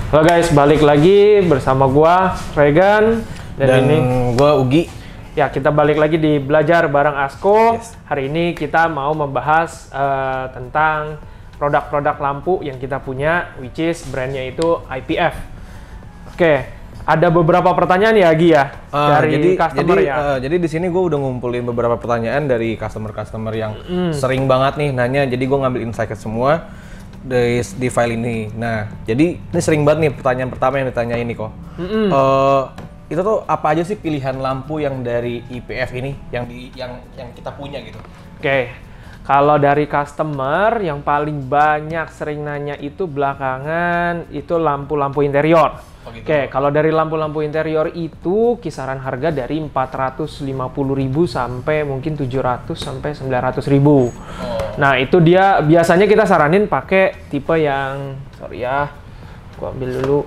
Halo guys, balik lagi bersama gua Regan dan ini gua Ugi. Ya, kita balik lagi di Belajar Bareng Asko. Yes. Hari ini kita mau membahas tentang produk-produk lampu yang kita punya, which is brandnya itu IPF. Oke, ada beberapa pertanyaan ya Gi ya dari customer ya. Jadi di sini gua udah ngumpulin beberapa pertanyaan dari customer yang sering banget nih nanya. Jadi gua ngambil insight semua di file ini. Nah, jadi ini sering banget nih pertanyaan pertama yang ditanyain nih kok. Itu tuh apa aja sih pilihan lampu yang dari IPF ini yang kita punya gitu? Oke. Kalau dari customer yang paling banyak sering nanya itu belakangan itu lampu-lampu interior. Oh gitu. Oke, kalau dari lampu-lampu interior itu kisaran harga dari 450.000 sampai mungkin 700 sampai 900.000. Oh. Nah, itu dia biasanya kita saranin pakai tipe yang sorry ya. Gua ambil dulu.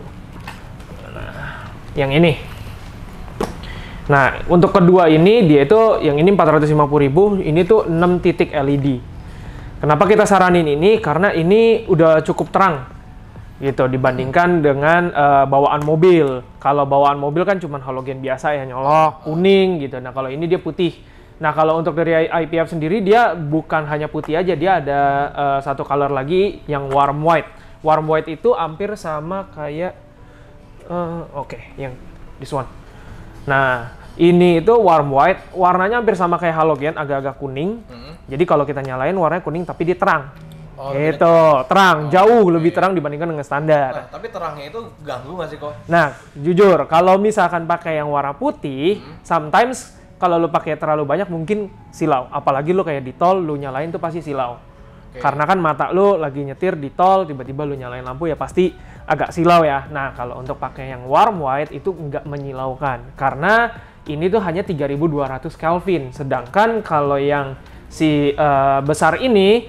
Nah, yang ini. Nah, untuk kedua ini dia itu yang ini 450.000, ini tuh 6 titik LED. Kenapa kita saranin ini? Karena ini udah cukup terang gitu dibandingkan dengan bawaan mobil. Kalau bawaan mobil kan cuma halogen biasa ya, nyolok, kuning gitu. Nah, kalau ini dia putih. Nah, kalau untuk dari IPF sendiri dia bukan hanya putih aja, dia ada satu color lagi yang warm white. Warm white itu hampir sama kayak yang this one. Nah, ini itu warm white, warnanya hampir sama kayak halogen, agak-agak kuning. Jadi kalau kita nyalain warnanya kuning tapi dia terang. Oh, gitu, terang, jauh lebih terang dibandingkan dengan standar. Nah, tapi terangnya itu ganggu nggak sih kok? Nah, jujur, kalau misalkan pakai yang warna putih, sometimes kalau lu pakai terlalu banyak mungkin silau. Apalagi lu kayak di tol, lu nyalain tuh pasti silau. Karena kan mata lu lagi nyetir di tol, tiba-tiba lu nyalain lampu ya pasti agak silau ya. Nah, kalau untuk pakai yang warm white itu nggak menyilaukan. Karena ini tuh hanya 3200 Kelvin. Sedangkan kalau yang besar ini,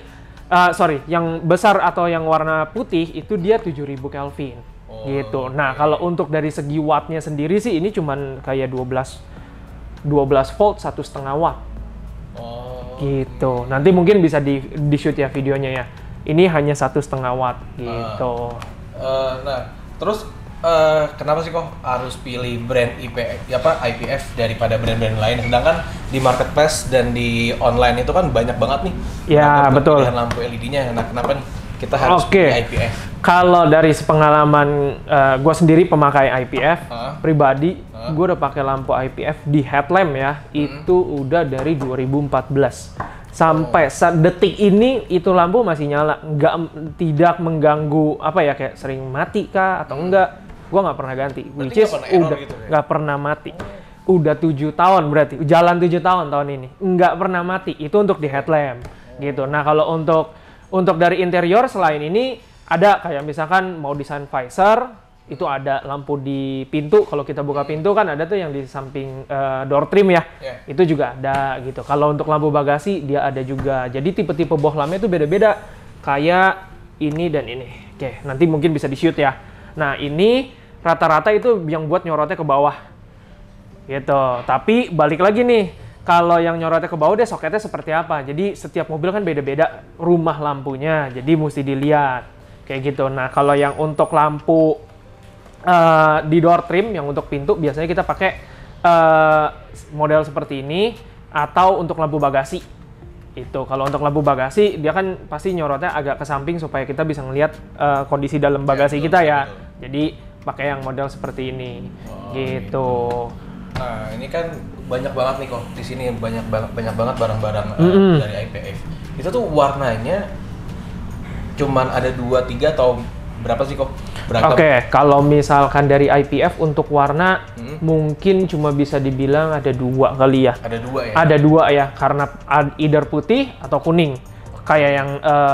yang besar atau yang warna putih itu dia 7000 Kelvin. Gitu. Nah, kalau untuk dari segi wattnya sendiri sih ini cuman kayak 12 volt 1,5 watt. Gitu. Nanti mungkin bisa di shoot ya videonya ya. Ini hanya 1,5 watt gitu. Nah, terus kenapa sih kok harus pilih brand IPF daripada brand-brand lain? Sedangkan di marketplace dan di online itu kan banyak banget nih. Ya, betul. Pilihan lampu LED-nya. Nah, kenapa nih kita harus pilih IPF? Kalau dari pengalaman gue sendiri pemakai IPF pribadi, gue udah pakai lampu IPF di headlamp ya, itu udah dari 2014 sampai detik ini itu lampu masih nyala, tidak mengganggu kayak sering mati kah atau enggak, gue nggak pernah ganti, which is udah nggak pernah mati. Udah 7 tahun berarti, jalan 7 tahun ini, nggak pernah mati. Itu untuk di headlamp gitu. Nah, kalau untuk dari interior selain ini ada kayak misalkan mau desain visor, itu ada lampu di pintu. Kalau kita buka pintu kan ada tuh yang di samping door trim ya. Itu juga ada gitu. Kalau untuk lampu bagasi dia ada juga. Jadi tipe-tipe bohlamnya itu beda-beda. Kayak ini dan ini. Oke, nanti mungkin bisa di-shoot ya. Nah, ini rata-rata itu yang buat nyorotnya ke bawah. Gitu. Tapi balik lagi nih, kalau yang nyorotnya ke bawah dia soketnya seperti apa. Jadi setiap mobil kan beda-beda rumah lampunya. Jadi mesti dilihat. Kayak gitu. Nah, kalau yang untuk lampu di door trim yang untuk pintu biasanya kita pakai model seperti ini, atau untuk lampu bagasi itu. Kalau untuk lampu bagasi dia kan pasti nyorotnya agak ke samping supaya kita bisa ngelihat kondisi dalam bagasi kita ya. Jadi pakai yang model seperti ini gitu. Nah, ini kan banyak banget nih kok di sini, banyak banget barang-barang dari IPF. Itu tuh warnanya cuman ada 2, 3 atau berapa sih kok? Oke, kalau misalkan dari IPF untuk warna mungkin cuma bisa dibilang ada 2 kali ya. Ada 2 ya? Ada 2 ya, karena either putih atau kuning. kayak yang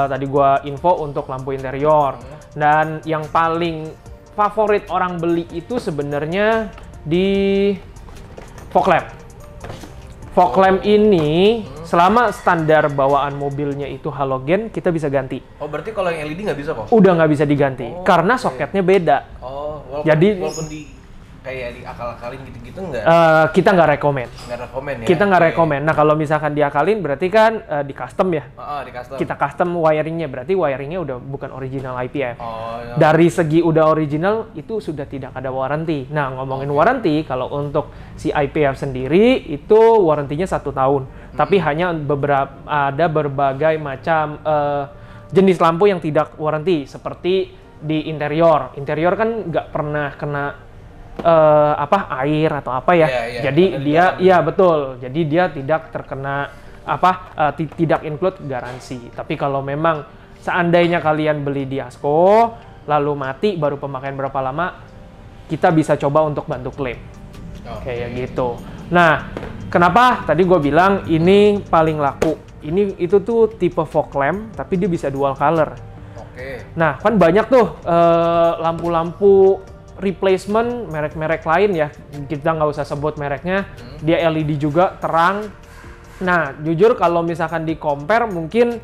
tadi gua info untuk lampu interior. Dan yang paling favorit orang beli itu sebenarnya di fog lamp. Fog lamp ini selama standar bawaan mobilnya itu halogen, kita bisa ganti. Oh, berarti kalau yang LED nggak bisa kok? Udah nggak bisa diganti, karena soketnya beda. Oh, walaupun kayak diakal-akalin gitu-gitu nggak? Kita nggak rekomen. Nggak rekomen ya? Kita nggak rekomen. Nah, kalau misalkan diakalin berarti kan di custom ya? Di custom. Kita custom wiringnya, berarti wiringnya udah bukan original IPF. Iya. Dari segi udah original, itu sudah tidak ada warranty. Nah, ngomongin warranty, kalau untuk si IPF sendiri, itu warrantinya 1 tahun. Tapi hanya ada berbagai macam jenis lampu yang tidak warranty, seperti di interior. Interior kan nggak pernah kena air atau apa ya. Jadi dia betul. Jadi dia tidak terkena tidak include garansi. Tapi kalau memang seandainya kalian beli di Asko lalu mati baru pemakaian berapa lama, kita bisa coba untuk bantu klaim. Kayak gitu. Nah, kenapa tadi gue bilang ini paling laku? Itu tuh tipe fog lamp tapi dia bisa dual color. Nah, kan banyak tuh lampu-lampu replacement merek-merek lain ya, kita nggak usah sebut mereknya, dia LED juga terang. Nah, jujur kalau misalkan di compare mungkin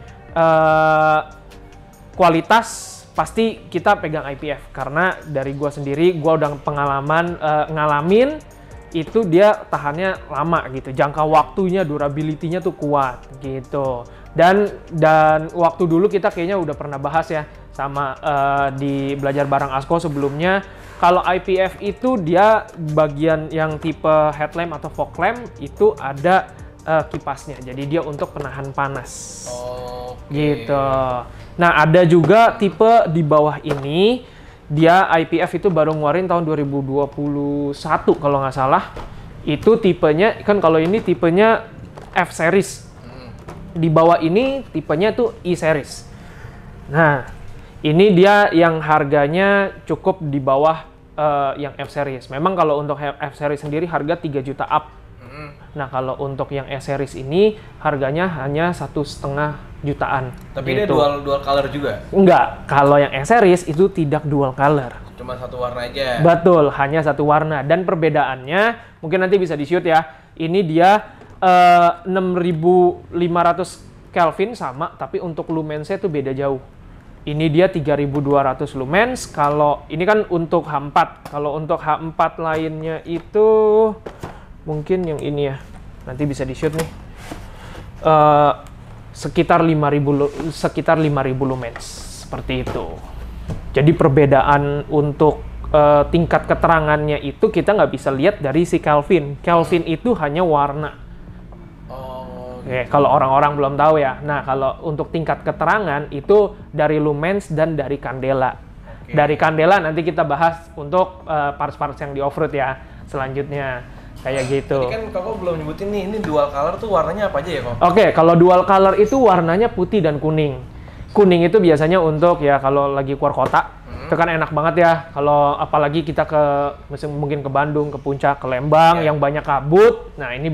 kualitas pasti kita pegang IPF, karena dari gua sendiri, gua udah pengalaman ngalamin itu dia tahannya lama gitu, jangka waktunya, durability-nya tuh kuat gitu. Dan waktu dulu kita kayaknya udah pernah bahas ya sama di belajar bareng Asko sebelumnya. Kalau IPF itu dia bagian yang tipe headlamp atau fog lamp itu ada kipasnya. Jadi dia untuk penahan panas. Gitu. Nah, ada juga tipe di bawah ini, dia IPF itu baru ngeluarin tahun 2021 kalau nggak salah. Itu tipenya, kan kalau ini tipenya F series. Di bawah ini tipenya tuh E series. Nah, ini dia yang harganya cukup di bawah yang F series. Memang kalau untuk F series sendiri harga 3 juta up. Nah, kalau untuk yang E series ini harganya hanya 1,5 jutaan. Tapi gitu. Dia dual color juga? Enggak, kalau yang E series itu tidak dual color. Cuma satu warna aja? Betul, hanya satu warna. Dan perbedaannya, mungkin nanti bisa di-shoot ya. Ini dia 6500 Kelvin sama, tapi untuk lumensnya itu beda jauh. Ini dia 3200 lumens. Kalau ini kan untuk H4. Kalau untuk H4 lainnya itu mungkin yang ini ya. Nanti bisa di-shoot nih. Sekitar 5000 lumens. Seperti itu. Jadi perbedaan untuk tingkat keterangannya itu kita nggak bisa lihat dari si Kelvin. Kelvin itu hanya warna. Oke, kalau orang-orang belum tahu ya. Nah, kalau untuk tingkat keterangan itu dari lumens dan dari kandela. Dari kandela nanti kita bahas untuk parts-parts yang di off-road ya selanjutnya. Kayak gitu. Tadi kan Koko belum nyebutin nih, ini dual color tuh warnanya apa aja ya, Kok? Oke, kalau dual color itu warnanya putih dan kuning. Kuning itu biasanya untuk ya kalau lagi keluar kota. Itu kan enak banget ya, kalau apalagi kita mungkin ke Bandung, ke Puncak, ke Lembang yang banyak kabut. Nah, ini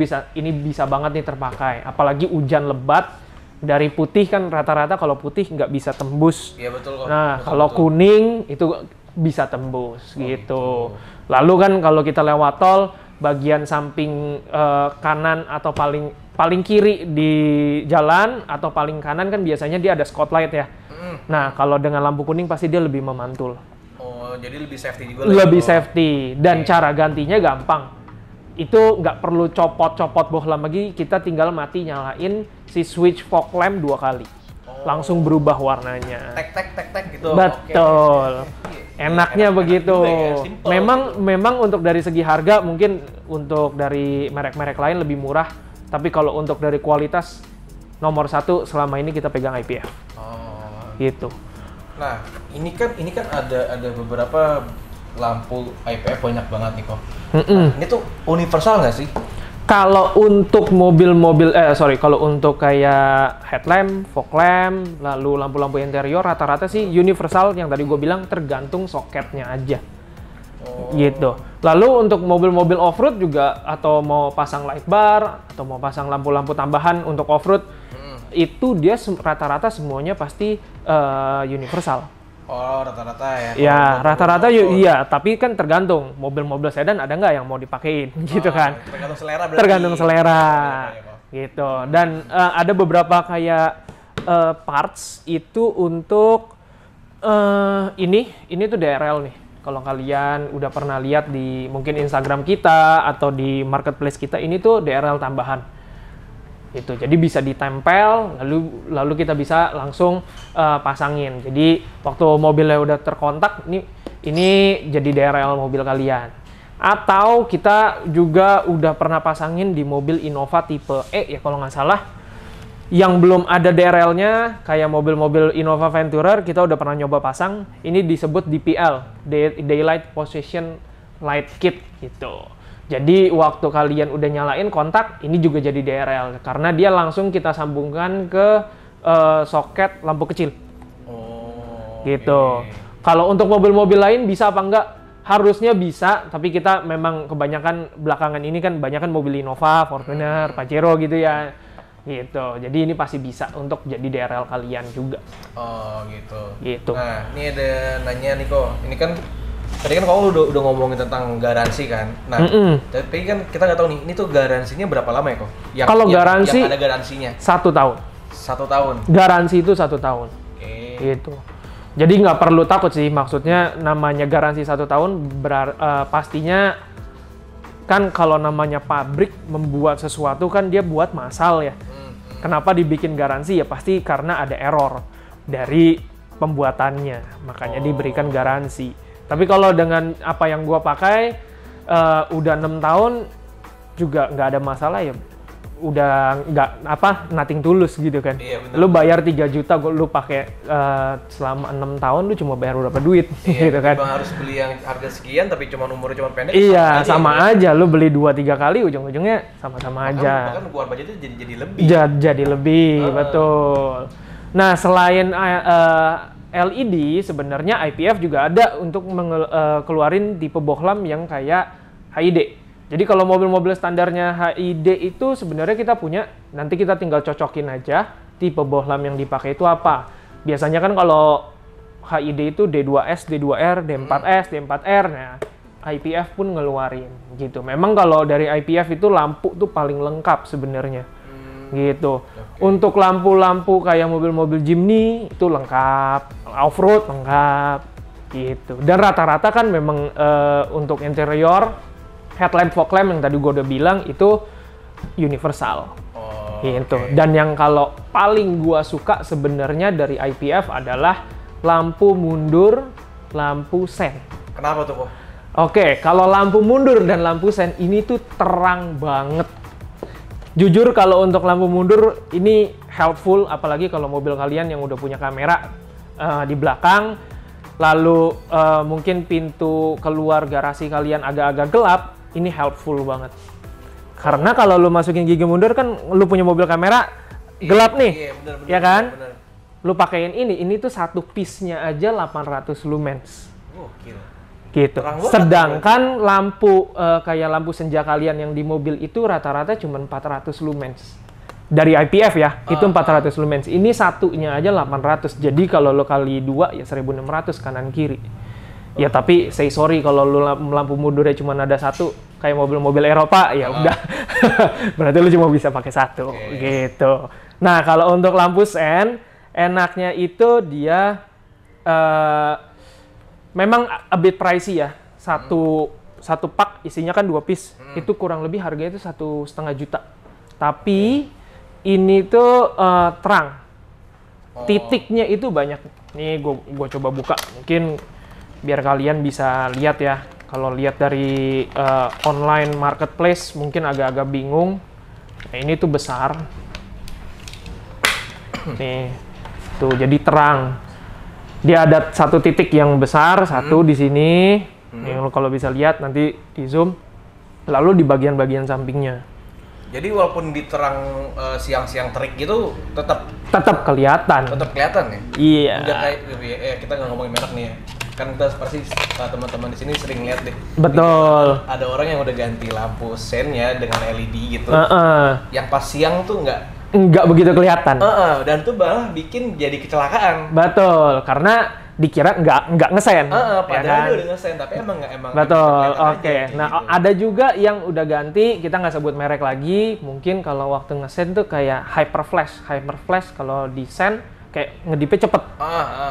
bisa banget nih terpakai. Apalagi hujan lebat, dari putih kan rata-rata kalau putih nggak bisa tembus. Iya, betul kok. Nah, kalau kuning itu bisa tembus gitu. Lalu kan kalau kita lewat tol, bagian samping kanan atau paling kiri di jalan atau paling kanan kan biasanya dia ada spotlight ya. Nah, kalau dengan lampu kuning pasti dia lebih memantul. Oh, jadi lebih safety juga. Lebih safety. Dan cara gantinya gampang. Itu nggak perlu copot-copot bohlam lagi, kita tinggal mati nyalain si switch fog lamp 2 kali. Langsung berubah warnanya. Tek gitu. Betul. Enaknya begitu. Memang untuk dari segi harga mungkin untuk dari merek-merek lain lebih murah, tapi kalau untuk dari kualitas nomor 1 selama ini kita pegang IPF. Gitu. Nah, ini kan ada beberapa lampu IPF banyak banget nih, Kok. Nah, ini tuh universal nggak sih? Kalau untuk kalau untuk kayak headlamp, fog lamp, lalu lampu-lampu interior rata-rata sih universal, yang tadi gue bilang tergantung soketnya aja. Gitu. Lalu untuk mobil-mobil off-road juga, atau mau pasang light bar atau mau pasang lampu-lampu tambahan untuk off-road, itu dia rata-rata semuanya pasti universal. Oh, rata-rata ya? Ya, rata-rata iya, tapi kan tergantung. Mobil-mobil sedan ada nggak yang mau dipakein, gitu kan? Tergantung selera berarti? Tergantung selera, gitu. Dan ada beberapa kayak parts itu untuk ini tuh DRL nih. Kalau kalian udah pernah lihat di mungkin Instagram kita atau di marketplace kita, ini tuh DRL tambahan. Itu jadi bisa ditempel, lalu kita bisa langsung pasangin. Jadi waktu mobilnya udah terkontak, ini jadi DRL mobil kalian. Atau kita juga udah pernah pasangin di mobil Innova tipe E ya kalau nggak salah, yang belum ada DRL-nya, kayak mobil-mobil Innova Venturer, kita udah pernah nyoba pasang. Ini disebut DPL, Daylight Position Light Kit gitu. Jadi waktu kalian udah nyalain kontak, ini juga jadi DRL karena dia langsung kita sambungkan ke soket lampu kecil. Oh. Gitu. Okay. Kalau untuk mobil-mobil lain bisa apa enggak? Harusnya bisa, tapi kita memang kebanyakan belakangan ini kan banyak kan mobil Innova, Fortuner, Pajero gitu ya. Gitu. Jadi ini pasti bisa untuk jadi DRL kalian juga. Oh, gitu. Gitu. Nah, ini ada nanya nih kok. Ini kan tadi kan kamu udah ngomongin tentang garansi kan. Nah, tapi kan kita nggak tahu nih, ini tuh garansinya berapa lama ya kok? Kalau garansi yang ada garansinya 1 tahun. 1 tahun. Garansi itu 1 tahun. Oke. Gitu. Jadi nggak perlu takut sih, maksudnya namanya garansi 1 tahun pastinya kan kalau namanya pabrik membuat sesuatu kan dia buat massal ya. Kenapa dibikin garansi ya pasti karena ada error dari pembuatannya, makanya diberikan garansi. Tapi kalau dengan apa yang gua pakai udah 6 tahun juga nggak ada masalah ya. Udah nothing tulus gitu kan. Iya, bener. Lu bayar 3 juta, lu pakai selama 6 tahun lu cuma bayar berapa duit gitu kan. Bang harus beli yang harga sekian tapi cuma umurnya cuma pendek. Iya, sama aja. Lu beli 2-3 kali ujung-ujungnya sama-sama aja. Bahkan keluar budgetnya jadi lebih. Jadi lebih, betul. Nah, selain LED sebenarnya IPF juga ada untuk keluarin tipe bohlam yang kayak HID. Jadi kalau mobil-mobil standarnya HID itu sebenarnya kita punya, nanti kita tinggal cocokin aja tipe bohlam yang dipakai itu apa. Biasanya kan kalau HID itu D2S, D2R, D4S, D4R, nah IPF pun ngeluarin gitu. Memang kalau dari IPF itu lampu tuh paling lengkap sebenarnya gitu. Okay. Untuk lampu-lampu kayak mobil-mobil Jimny itu lengkap, off-road lengkap gitu. Dan rata-rata kan memang untuk interior headlamp fog lamp yang tadi gue udah bilang itu universal. Gitu. Okay. Dan yang kalau paling gue suka sebenarnya dari IPF adalah lampu mundur, lampu sen. Kenapa tuh kok? Oke, kalau lampu mundur dan lampu sen ini tuh terang banget. Jujur kalau untuk lampu mundur ini helpful, apalagi kalau mobil kalian yang udah punya kamera di belakang, lalu mungkin pintu keluar garasi kalian agak-agak gelap. Ini helpful banget. Karena kalau lu masukin gigi mundur kan lu punya mobil kamera gelap nih. Bener, ya kan? Bener. Lu pakein ini tuh satu piece-nya aja 800 lumens. Oh, gila. Gitu. Sedangkan lampu kayak lampu senja kalian yang di mobil itu rata-rata cuma 400 lumens. Dari IPF ya, itu 400 lumens. Ini satunya aja 800. Jadi kalau lu kali 2 ya 1600 kanan kiri. Ya tapi say sorry kalau lu lampu mundurnya cuma ada satu kayak mobil-mobil Eropa ya udah berarti lu cuma bisa pakai satu gitu. Nah kalau untuk lampu sen enaknya itu dia memang a bit pricey ya, satu pak isinya kan 2 piece itu kurang lebih harganya itu 1,5 juta. Tapi ini tuh terang, titiknya itu banyak. Nih gue coba buka mungkin biar kalian bisa lihat ya. Kalau lihat dari online marketplace mungkin agak-agak bingung. Nah, ini tuh besar. Nih, tuh jadi terang. Dia ada satu titik yang besar, satu di sini. Yang kalau bisa lihat nanti di zoom. Lalu di bagian-bagian sampingnya. Jadi walaupun diterang siang-siang terik gitu, tetap kelihatan. Tetap kelihatan ya? Iya. Enggak kayak kita nggak ngomongin merek nih ya. Kan kita pasti teman-teman di sini sering lihat deh. Betul. Ada orang yang udah ganti lampu sen ya dengan LED gitu. Yang pas siang tuh nggak nggak begitu kelihatan. Dan tuh malah bikin jadi kecelakaan. Betul, karena dikira nggak ngesen. Padahal ya kan? Dia udah ngesen, tapi emang. Betul, oke. Nah, gitu. Ada juga yang udah ganti, kita nggak sebut merek lagi. Mungkin kalau waktu ngesen tuh kayak hyper flash kalau di sen kayak ngedipnya cepet.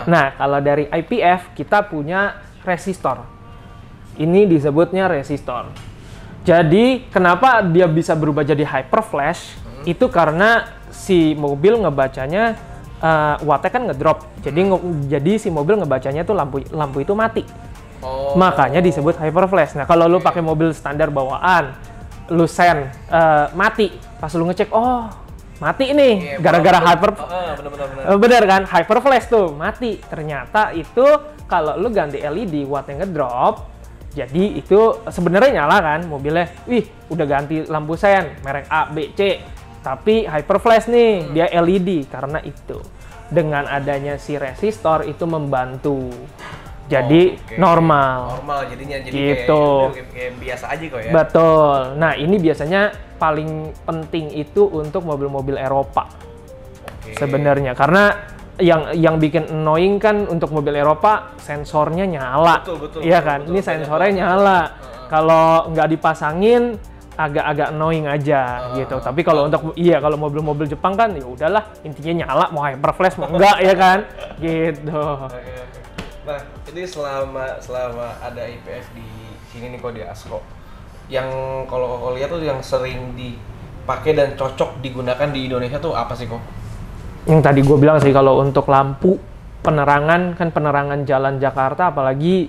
Nah, kalau dari IPF kita punya resistor. Ini disebutnya resistor. Jadi kenapa dia bisa berubah jadi hyper flash? Itu karena si mobil ngebacanya wattnya kan ngedrop. Jadi si mobil ngebacanya tuh lampu itu mati. Makanya disebut hyper flash. Nah, kalau lu pakai mobil standar bawaan, lu sen mati, pas lu ngecek, oh mati nih, gara-gara hyper. Bener kan, hyper flash tuh mati. Ternyata itu kalau lu ganti LED wattnya ngedrop, jadi itu sebenarnya nyala kan mobilnya. Wih, udah ganti lampu sen merek A, B, C. Tapi hyper flash nih, dia LED. Karena itu dengan adanya si resistor itu membantu. Jadi normal jadinya, jadi gitu. Kayak biasa aja kok ya. Betul. Nah, ini biasanya paling penting itu untuk mobil-mobil Eropa. Sebenarnya karena yang bikin annoying kan untuk mobil Eropa sensornya nyala. Betul. Iya kan? Ini sensornya nyala. Kalau nggak dipasangin agak annoying aja gitu. Tapi kalau kalau mobil-mobil Jepang kan ya udahlah, intinya nyala, mau hyper flash mau enggak ya kan? Gitu. Nah, ini selama ada IPF di sini nih kok di Asko, yang kalau lihat tuh yang sering dipakai dan cocok digunakan di Indonesia tuh apa sih kok? Yang tadi gue bilang sih, kalau untuk lampu penerangan jalan Jakarta apalagi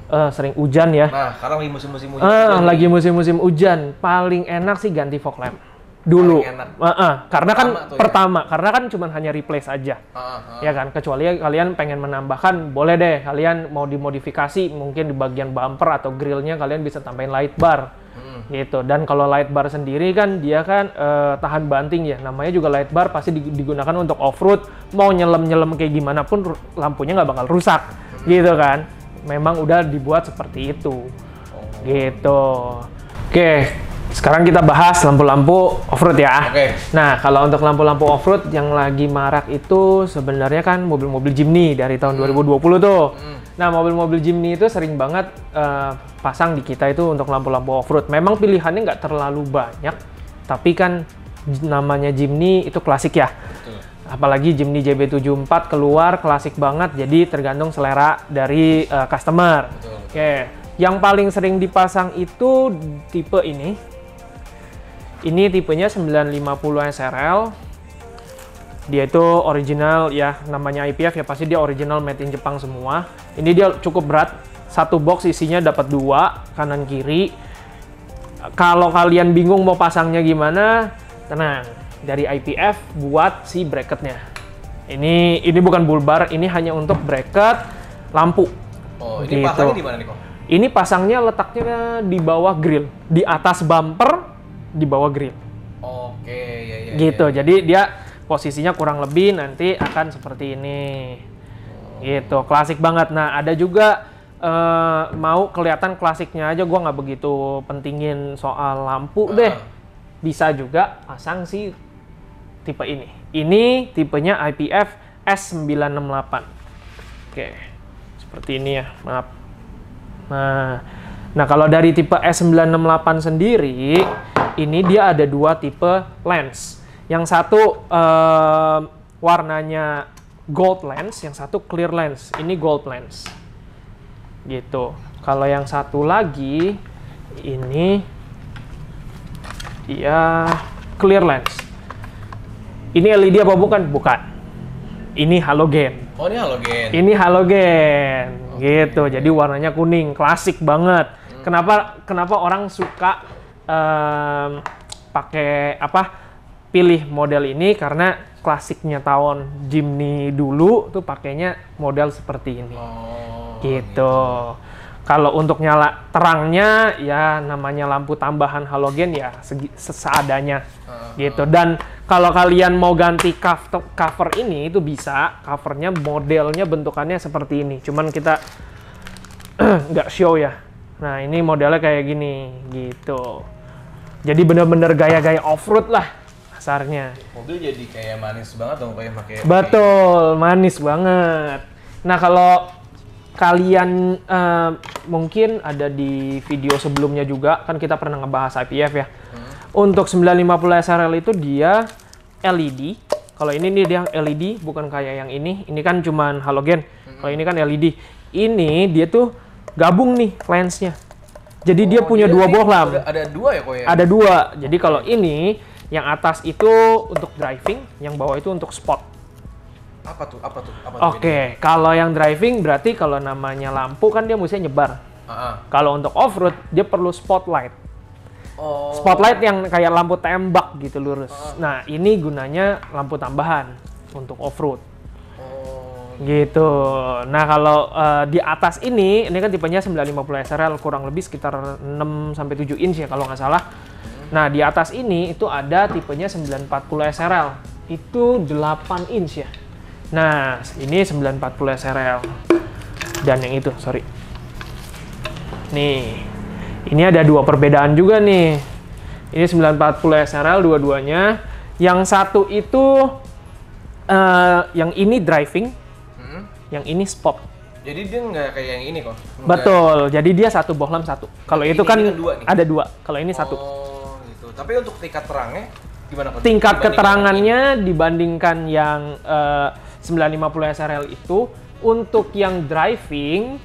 sering hujan ya. Nah, sekarang lagi musim-musim hujan. Lagi musim-musim hujan, paling enak sih ganti fog lamp dulu. Karena kan karena kan cuma hanya replace aja. Ya kan, kecuali kalian pengen menambahkan, boleh deh kalian mau dimodifikasi, mungkin di bagian bumper atau grillnya kalian bisa tambahin light bar. Gitu. Dan kalau light bar sendiri kan dia kan tahan banting ya, namanya juga light bar, pasti digunakan untuk off-road, mau nyelam kayak gimana pun lampunya nggak bakal rusak. Gitu kan, memang udah dibuat seperti itu. Gitu. Oke, sekarang kita bahas lampu-lampu off-road ya. Nah, kalau untuk lampu-lampu off-road yang lagi marak itu sebenarnya kan mobil-mobil Jimny dari tahun 2020 tuh. Nah, mobil-mobil Jimny itu sering banget pasang di kita itu untuk lampu-lampu off-road. Memang pilihannya nggak terlalu banyak, tapi kan namanya Jimny itu klasik ya. Apalagi Jimny JB74 keluar klasik banget, jadi tergantung selera dari customer. Oke, yang paling sering dipasang itu tipe ini. Ini tipenya 950 SRL. Dia itu original ya, namanya IPF ya, pasti dia original made in Jepang semua. Ini dia cukup berat, satu box isinya dapat 2 kanan kiri. Kalau kalian bingung mau pasangnya gimana, tenang, dari IPF buat si bracketnya. Ini bukan bull bar, ini hanya untuk bracket lampu. Ini gitu. Pasangnya di mana nih kok? Ini pasangnya letaknya di bawah grill, di atas bumper, di bawah grill. Ya. Gitu, jadi dia posisinya kurang lebih nanti akan seperti ini. Gitu, klasik banget. Nah, ada juga mau kelihatan klasiknya aja, gua nggak begitu pentingin soal lampu deh. Bisa juga pasang si tipe ini. Ini tipenya IPF S968. Oke, seperti ini ya, maaf. Nah, kalau dari tipe S968 sendiri, ini dia ada 2 tipe lens. Yang satu warnanya gold lens, yang satu clear lens. Ini gold lens. Gitu. Kalau yang satu lagi, ini dia clear lens. Ini LED apa bukan? Bukan. Ini halogen. Oh, ini halogen. Ini halogen. Gitu. Jadi warnanya kuning, klasik banget. Kenapa orang suka pakai pilih model ini, karena klasiknya tahun Jimny dulu tuh pakainya model seperti ini. Gitu. Kalau untuk nyala terangnya ya namanya lampu tambahan halogen ya seadanya. Gitu. Dan kalau kalian mau ganti cover ini itu bisa, covernya modelnya bentukannya seperti ini. Cuman kita nggak show ya. Nah, ini modelnya kayak gini gitu. Jadi bener-bener gaya-gaya off-road lah. kasarnya. Mobil jadi kayak manis banget dong kayak pakai. Betul, manis banget. Nah kalau kalian mungkin ada di video sebelumnya juga kan kita pernah ngebahas IPF ya. Untuk 950 SRL itu dia LED. Kalau ini nih dia LED, bukan kayak yang ini. Ini kan cuman halogen. Kalau ini kan LED. Ini dia tuh gabung nih lensnya. Jadi dia punya dua bohlam. Ada dua ya kok ya? Ada dua. Jadi kalau ini yang atas itu untuk driving, yang bawah itu untuk sport. Apa tuh? Oke, kalau yang driving berarti kalau namanya lampu kan dia mesti nyebar. Kalau untuk off-road dia perlu spotlight. Spotlight yang kayak lampu tembak gitu lurus. Nah, ini gunanya lampu tambahan untuk off-road. Gitu. Nah, kalau di atas ini kan tipenya 950 SRL, kurang lebih sekitar 6 sampai 7 inch ya kalau nggak salah. Nah, di atas ini itu ada tipenya 940 SRL. Itu 8 inch ya. Nah, ini 940 SRL. Dan yang itu, sorry. Nih. Ini ada dua perbedaan juga nih. Ini 940 SRL dua-duanya. Yang satu itu yang ini driving, yang ini sport. Jadi dia nggak kayak yang ini kok? Betul. Jadi dia satu bohlam satu. Kalau itu kan ada dua. Kalau ini satu. Oh, gitu. Tapi untuk tingkat terangnya gimana? Tingkat keterangannya dibandingkan yang 950 SRL itu untuk yang driving.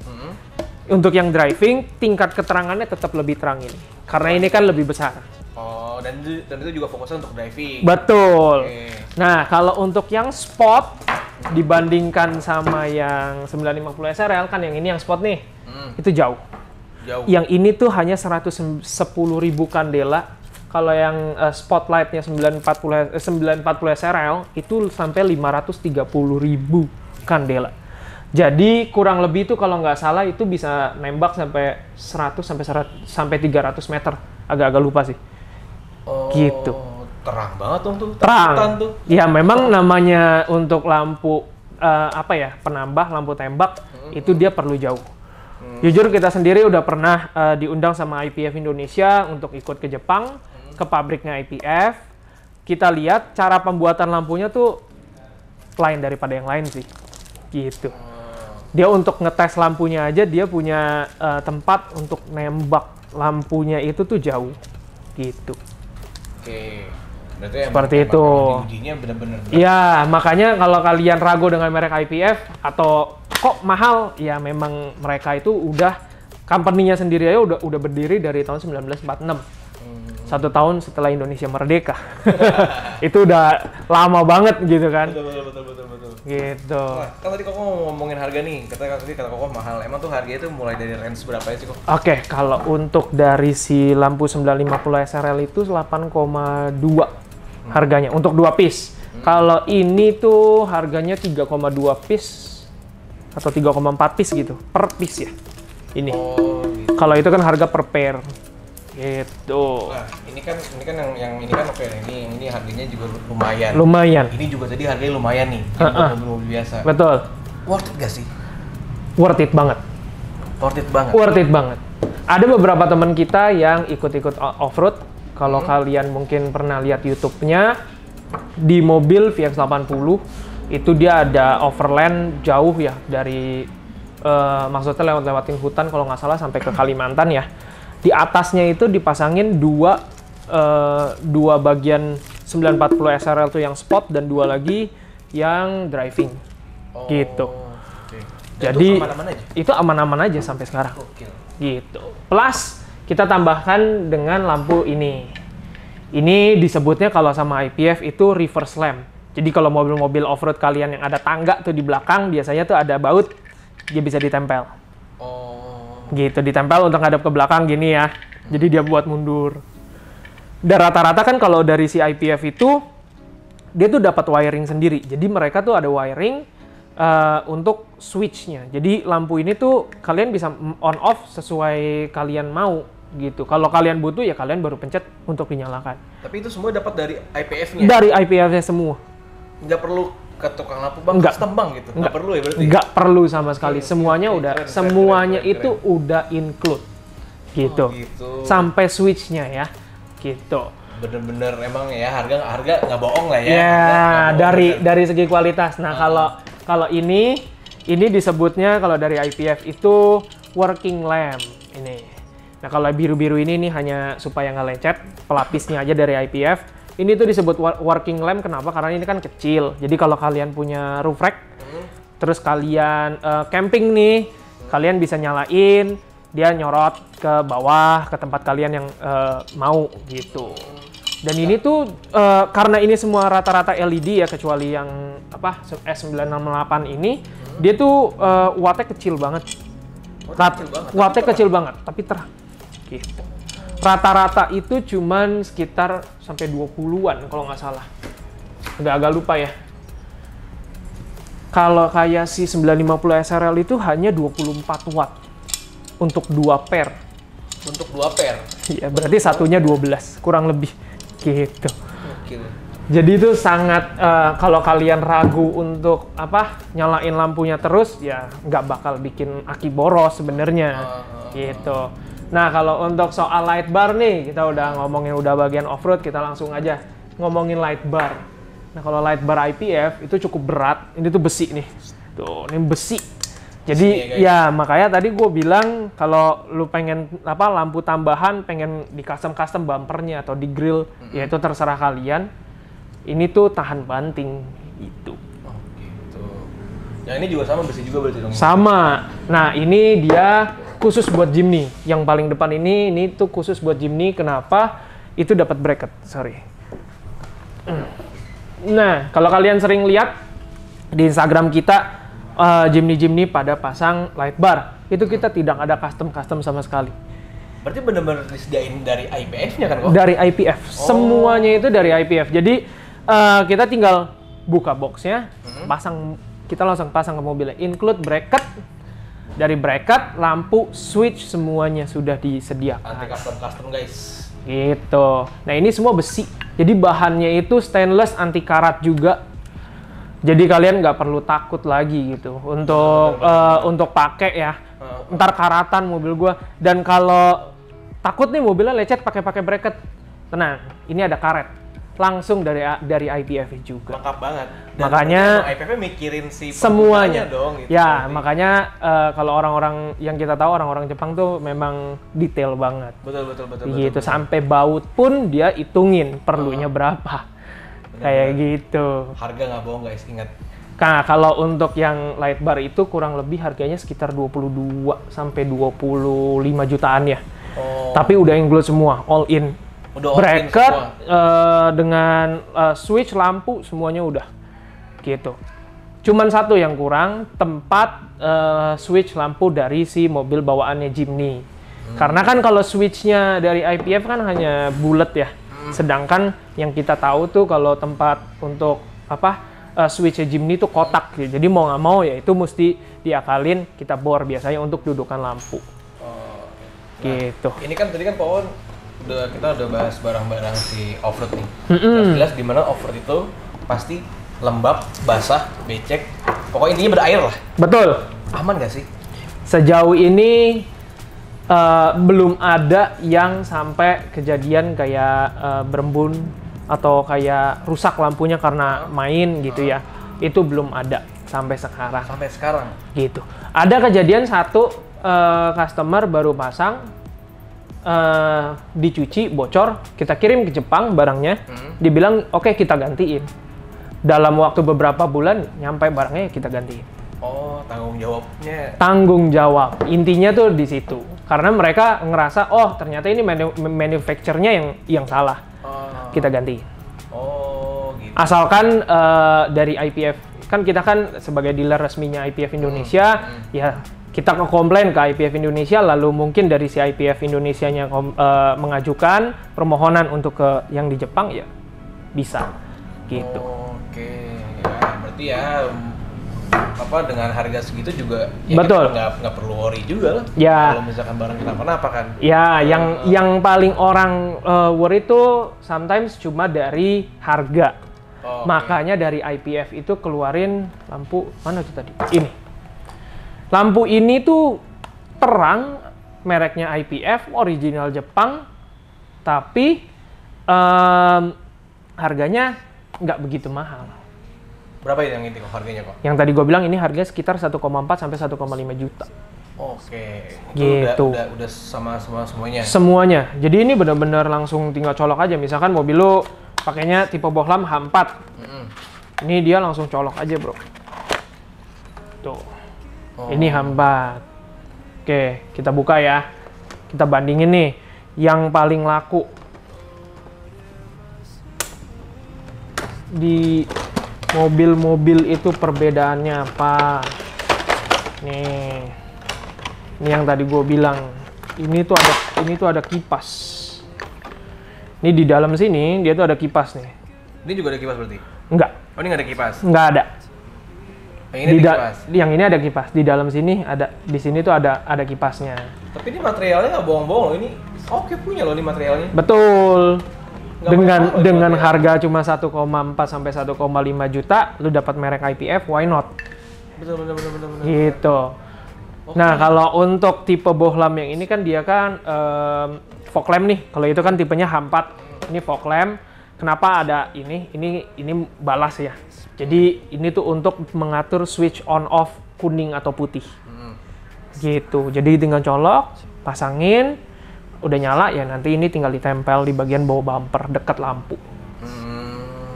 Untuk yang driving, tingkat keterangannya tetap lebih terang ini. Karena ini kan lebih besar. Oh, dan itu juga fokusnya untuk driving. Betul. Okay. Nah, kalau untuk yang sport, dibandingkan sama yang 950 SRL, kan yang ini yang sport nih, itu jauh. Yang ini tuh hanya 110.000 kandela. Kalau yang spotlightnya 940 SRL, itu sampai 530.000 kandela. Jadi kurang lebih itu kalau nggak salah itu bisa nembak sampai 100 sampai 300 meter. Agak-agak lupa sih. Oh, gitu. Terang banget dong tuh. Terang. Tuh. Ya memang namanya untuk lampu penambah lampu tembak itu dia perlu jauh. Jujur kita sendiri udah pernah diundang sama IPF Indonesia untuk ikut ke Jepang, ke pabriknya IPF. Kita lihat cara pembuatan lampunya tuh lain daripada yang lain sih. Gitu. Dia untuk ngetes lampunya aja dia punya tempat untuk nembak lampunya itu tuh jauh gitu. Oke. Berarti seperti itu. Ujinya benar-benar. Iya, makanya kalau kalian ragu dengan merek IPF atau kok mahal, ya memang mereka itu udah company-nya sendiri aja udah berdiri dari tahun 1946. 1 tahun setelah Indonesia merdeka. Itu udah lama banget gitu kan. Betul. Gitu. Nah, kan tadi Koko ngomongin harga nih, kata Koko mahal. Emang tuh harganya itu mulai dari range berapa ya sih Koko? Oke, kalau untuk dari si lampu 950 SRL itu 8,2 harganya untuk 2 piece. Kalau ini tuh harganya 3,2 piece atau 3,4 piece gitu per piece ya. Ini. Oh, gitu. Kalau itu kan harga per pair. Gitu. Nah, ini kan yang ini kan oke, ini harganya juga lumayan. Lumayan. Ini juga tadi harganya lumayan nih, mobil biasa. Betul. Worth it gak sih? Worth it banget. Worth it banget. Worth it banget. Ada beberapa teman kita yang ikut-ikut off-road. Kalau kalian mungkin pernah lihat YouTube-nya, di mobil VX80 itu dia ada overland jauh ya dari maksudnya lewatin hutan kalau nggak salah sampai ke Kalimantan ya. Di atasnya itu dipasangin dua bagian 940 SRL tuh yang sport dan dua lagi yang driving. Gitu. Okay. Jadi itu aman-aman aja sampai sekarang. Gitu. Plus kita tambahkan dengan lampu ini. Ini disebutnya kalau sama IPF itu reverse lamp. Jadi kalau mobil-mobil off-road kalian yang ada tangga tuh di belakang biasanya tuh ada baut, dia bisa ditempel. Gitu, ditempel untuk ngadep ke belakang gini ya. Jadi dia buat mundur. Dan rata-rata kan kalau dari si IPF itu dia tuh dapat wiring sendiri. Jadi mereka tuh ada wiring untuk switch-nya. Jadi lampu ini tuh kalian bisa on off sesuai kalian mau gitu. Kalau kalian butuh ya kalian baru pencet untuk dinyalakan. Tapi itu semua dapat dari IPF-nya? Dari IPF-nya semua. Nggak perlu ke tukang lampu bang, custom bang gitu? Nggak perlu ya berarti? Nggak perlu sama sekali. Semuanya semuanya itu udah include. Gitu. Oh, gitu. Sampai switch-nya ya. Gitu. bener-bener emang ya harga nggak bohong lah ya. Ya, dari segi kualitas. Nah, kalau ini disebutnya kalau dari IPF itu working lamp ini. Nah, kalau biru-biru ini hanya supaya nggak lecet, pelapisnya aja dari IPF. Ini tuh disebut working lamp kenapa? Karena ini kan kecil. Jadi kalau kalian punya roof rack, terus kalian camping nih, kalian bisa nyalain, dia nyorot ke bawah ke tempat kalian yang mau gitu. Dan ini tuh karena ini semua rata-rata LED ya, kecuali yang S968 ini, dia tuh wattnya kecil banget. Wattnya kecil banget, tapi terang. Gitu. Rata-rata itu cuman sekitar sampai 20-an kalau nggak salah. Agak lupa ya. Kalau kayak si 950 SRL itu hanya 24 watt untuk 2 pair. Untuk 2 pair? Iya, berarti satunya 12, kurang lebih gitu. Oke. Jadi itu sangat, kalau kalian ragu untuk nyalain lampunya terus, ya nggak bakal bikin aki boros sebenarnya gitu. Nah, kalau untuk soal light bar nih, kita udah ngomongin udah bagian off-road, kita langsung aja ngomongin light bar. Nah, kalau light bar IPF itu cukup berat. Ini tuh besi nih. Tuh, ini besi. Jadi ya makanya tadi gue bilang kalau lu pengen lampu tambahan, pengen di custom bumpernya atau di grill, ya itu terserah kalian. Ini tuh tahan banting itu. Oh, gitu. Yang ini juga sama besi juga berarti dong? Sama. Nah, ini dia khusus buat Jimny. Yang paling depan ini tuh khusus buat Jimny. Kenapa? Itu dapat bracket. Sorry. Nah, kalau kalian sering lihat di Instagram kita, Jimny pada pasang light bar, itu kita tidak ada custom sama sekali. Berarti benar-benar disediain dari IPF-nya kan kok? Dari IPF, semuanya itu dari IPF. Jadi kita tinggal buka boxnya, kita langsung pasang ke mobilnya. Include bracket, dari bracket, lampu, switch, semuanya sudah disediakan. Anti custom guys. Gitu. Nah, ini semua besi. Jadi bahannya itu stainless, anti karat juga. Jadi kalian nggak perlu takut lagi gitu untuk pakai ya. Ntar karatan mobil gua. Dan kalau takut nih mobilnya lecet pakai bracket, tenang. Ini ada karet. Langsung dari IPF juga. Lengkap banget. Dan makanya IPF mikirin si semuanya dong. Gitu, ya, makanya kalau orang-orang yang kita tahu orang-orang Jepang tuh memang detail banget. Betul. Gitu, sampai baut pun dia hitungin perlunya berapa. Kayak gitu. Harga nggak bohong guys, ingat. Nah, kalau untuk yang light bar itu kurang lebih harganya sekitar 22 sampai 25 jutaan ya. Tapi udah include semua, all in. Udah bracket dengan switch, lampu, semuanya udah. Gitu. Cuman satu yang kurang, tempat switch lampu dari si mobil bawaannya Jimny. Karena kan kalau switchnya dari IPF kan hanya bulat ya. Sedangkan yang kita tahu tuh kalau tempat untuk switch Jimny tuh kotak gitu. Jadi mau nggak mau ya itu mesti diakalin, kita bor biasanya untuk dudukan lampu. Gitu. Ini kan tadi kan Pak Won kita udah bahas barang-barang si off-road nih. Jelas di mana off-road itu pasti lembab, basah, becek. Pokoknya intinya berair lah. Betul. Aman nggak sih? Sejauh ini belum ada yang sampai kejadian kayak berembun atau kayak rusak lampunya karena main gitu ya. Itu belum ada sampai sekarang. Sampai sekarang? Gitu. Ada kejadian satu customer baru pasang, dicuci, bocor, kita kirim ke Jepang barangnya, dibilang oke, kita gantiin. Dalam waktu beberapa bulan nyampe barangnya kita gantiin. Oh, tanggung jawabnya. Tanggung jawab. Intinya tuh di situ. Karena mereka ngerasa, oh ternyata ini manufacturernya yang salah. Kita gantiin. Oh, gitu. Asalkan dari IPF, kan kita kan sebagai dealer resminya IPF Indonesia, ya kita komplain ke IPF Indonesia, lalu mungkin dari si IPF Indonesianya mengajukan permohonan untuk ke yang di Jepang, ya bisa gitu. Oke, ya berarti ya dengan harga segitu juga ya betul, nggak perlu worry juga lah. Ya. Kalau misalkan barang kenapa-napa kan. Ya, yang paling orang worry itu sometimes cuma dari harga. Makanya dari IPF itu keluarin lampu mana tuh tadi? Ini. Lampu ini tuh terang, mereknya IPF, original Jepang, tapi Harganya nggak begitu mahal. Berapa yang ini kok harganya kok? Yang tadi gue bilang ini harganya sekitar 1,4 sampai 1,5 juta. Oke. Gitu. Udah sama semuanya. Semuanya. Jadi ini benar-benar langsung tinggal colok aja. Misalkan mobil lu pakainya tipe Bohlam H4. Ini dia langsung colok aja, bro. Tuh. Ini H4. Oke, kita buka ya. Kita bandingin nih yang paling laku di mobil-mobil itu perbedaannya apa? Nih, ini yang tadi gue bilang. Ini tuh ada kipas. Ini di dalam sini dia tuh ada kipas nih. Ini juga ada kipas berarti? Enggak. Oh, ini nggak ada kipas? Nggak ada. Yang ini ada kipas? Yang ini ada kipas. Di dalam sini ada. Di sini tuh ada kipasnya. Tapi ini materialnya nggak bohong-bohong loh. Ini oke punya loh ini materialnya. Betul. Dengan harga cuma 1,4 sampai 1,5 juta, lu dapat merek IPF, why not? Betul. Gitu. Okay. Nah, kalau untuk tipe Bohlam yang ini kan dia kan fog lamp nih. Kalau itu kan tipenya H4. Ini fog lamp. Kenapa ada ini? Ini balas ya. Jadi ini tuh untuk mengatur switch on off kuning atau putih. Gitu. Jadi tinggal colok, pasangin, udah nyala ya, nanti ini tinggal ditempel di bagian bawah bumper dekat lampu.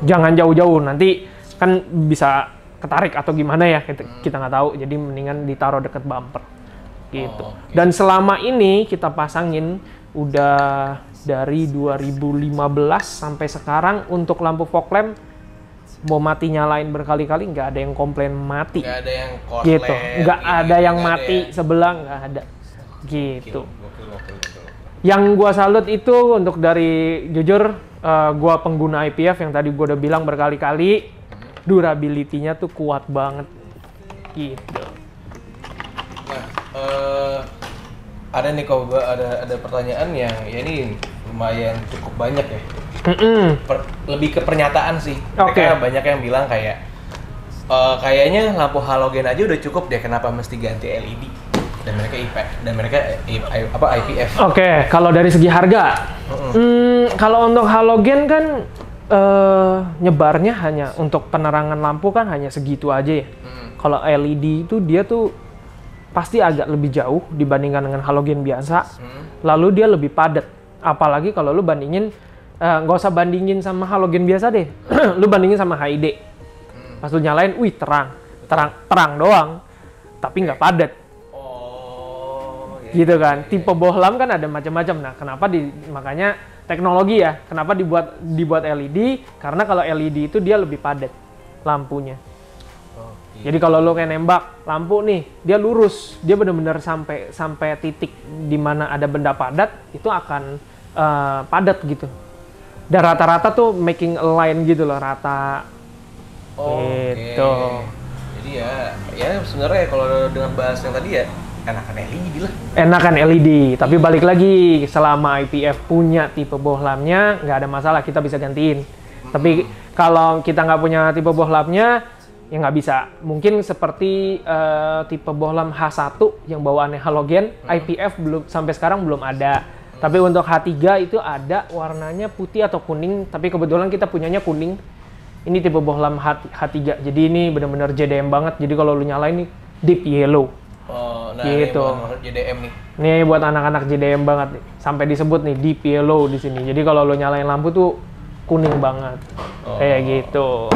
Jangan jauh-jauh, nanti kan bisa ketarik atau gimana ya, kita nggak tahu. Jadi mendingan ditaruh dekat bumper gitu. Okay. Dan selama ini kita pasangin udah dari 2015 sampai sekarang untuk lampu fog lamp mau mati nyalain berkali-kali nggak ada yang komplain mati. Nggak ada yang korslet. Gitu. Nggak ada yang mati sebelah, nggak ada. Gitu. Yang gua salut itu untuk dari jujur gua pengguna IPF yang tadi gua udah bilang berkali-kali, durability-nya tuh kuat banget. Gitu. Nah, ada nih kok gua ada pertanyaan yang ya ini lumayan cukup banyak ya. Lebih ke pernyataan sih. Mereka banyak yang bilang kayak kayaknya lampu halogen aja udah cukup deh, kenapa mesti ganti LED? Dan mereka IPF. Oke, kalau dari segi harga, kalau untuk halogen kan nyebarnya hanya untuk penerangan lampu kan hanya segitu aja ya. Kalau LED itu dia tuh pasti agak lebih jauh dibandingkan dengan halogen biasa. Lalu dia lebih padat. Apalagi kalau lu bandingin, nggak usah bandingin sama halogen biasa deh. Lu bandingin sama HID. Pas lu nyalain, wih terang doang, tapi nggak padat. Gitu kan. Tipe Bohlam kan ada macam-macam. Nah, kenapa makanya teknologi ya, kenapa dibuat LED? Karena kalau LED itu dia lebih padat lampunya. Jadi kalau lo kayak nembak lampu nih, dia lurus, dia benar-benar sampai titik di mana ada benda padat, itu akan padat gitu. Dan rata-rata tuh making a line gitu loh, rata. Gitu. Jadi ya sebenarnya kalau dengan bahas yang tadi ya, enakan LED lah. Enakan LED, tapi balik lagi, selama IPF punya tipe Bohlamnya, nggak ada masalah, kita bisa gantiin. Tapi kalau kita nggak punya tipe Bohlamnya, ya nggak bisa. Mungkin seperti tipe Bohlam H1 yang bawaannya halogen, IPF sampai sekarang belum ada. Tapi untuk H3 itu ada warnanya putih atau kuning, tapi kebetulan kita punyanya kuning. Ini tipe Bohlam H3, jadi ini benar-benar JDM banget. Jadi kalau lu nyalain ini deep yellow. Nah gitu. Ini JDM nih. Ini buat anak-anak JDM banget nih. Sampai disebut nih deep yellow di sini. Jadi kalau lu nyalain lampu tuh kuning banget. Kayak gitu.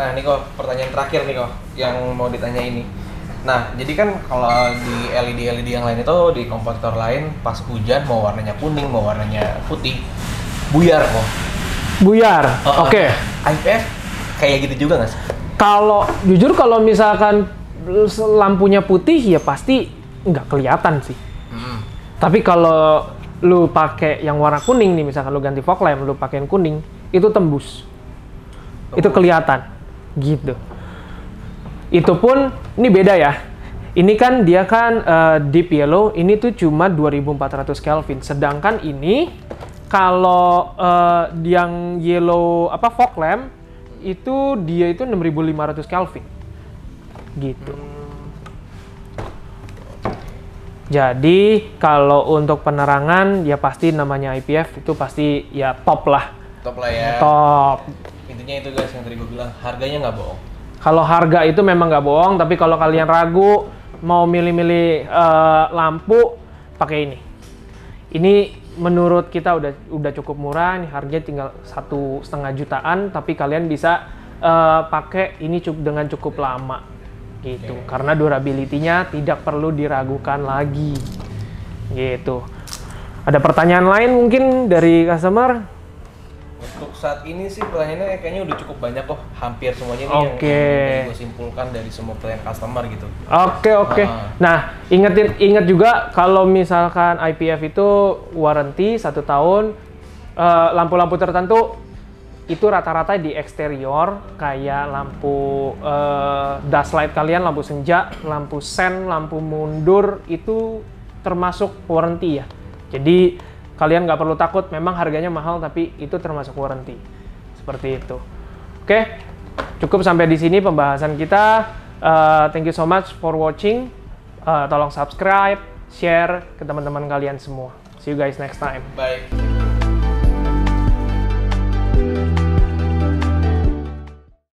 Nah, ini kok pertanyaan terakhir nih kok yang mau ditanya ini. Nah, jadi kan kalau di LED yang lain itu di kompetitor lain pas hujan mau warnanya kuning, mau warnanya putih, buyar kok. Buyar. Oke. IPF kayak gitu juga nggak sih? Kalau jujur kalau misalkan lampunya putih ya pasti nggak kelihatan sih. Tapi kalau lu pakai yang warna kuning nih, misalkan lu ganti fog lamp, lu pakein kuning, itu tembus. Itu kelihatan. Gitu. Itu pun ini beda ya. Ini kan dia kan deep yellow, ini tuh cuma 2400 Kelvin. Sedangkan ini kalau yang yellow fog lamp itu dia itu 6500 Kelvin. Gitu. Jadi kalau untuk penerangan ya pasti namanya IPF itu pasti ya top lah. Top lah ya. Top. Intinya itu guys yang tadi gue bilang, harganya nggak bohong. Kalau harga itu memang nggak bohong, tapi kalau kalian ragu mau milih-milih lampu, pakai ini. Ini menurut kita udah cukup murah, nih harganya tinggal 1,5 jutaan, tapi kalian bisa pakai ini dengan cukup lama gitu. Karena durability-nya tidak perlu diragukan lagi. Gitu. Ada pertanyaan lain mungkin dari customer? Untuk saat ini sih pertanyaannya kayaknya udah cukup banyak kok, hampir semuanya nih yang gue simpulkan dari semua pertanyaan customer gitu. Oke. Nah, ingat juga kalau misalkan IPF itu warranty 1 tahun, lampu-lampu tertentu itu rata-rata di eksterior kayak lampu dust light kalian, lampu senja, lampu sen, lampu mundur itu termasuk warranty ya. Jadi kalian nggak perlu takut, memang harganya mahal tapi itu termasuk warranty. Seperti itu. Oke, cukup sampai di sini pembahasan kita. Thank you so much for watching. Tolong subscribe, share ke teman-teman kalian semua. See you guys next time. Bye.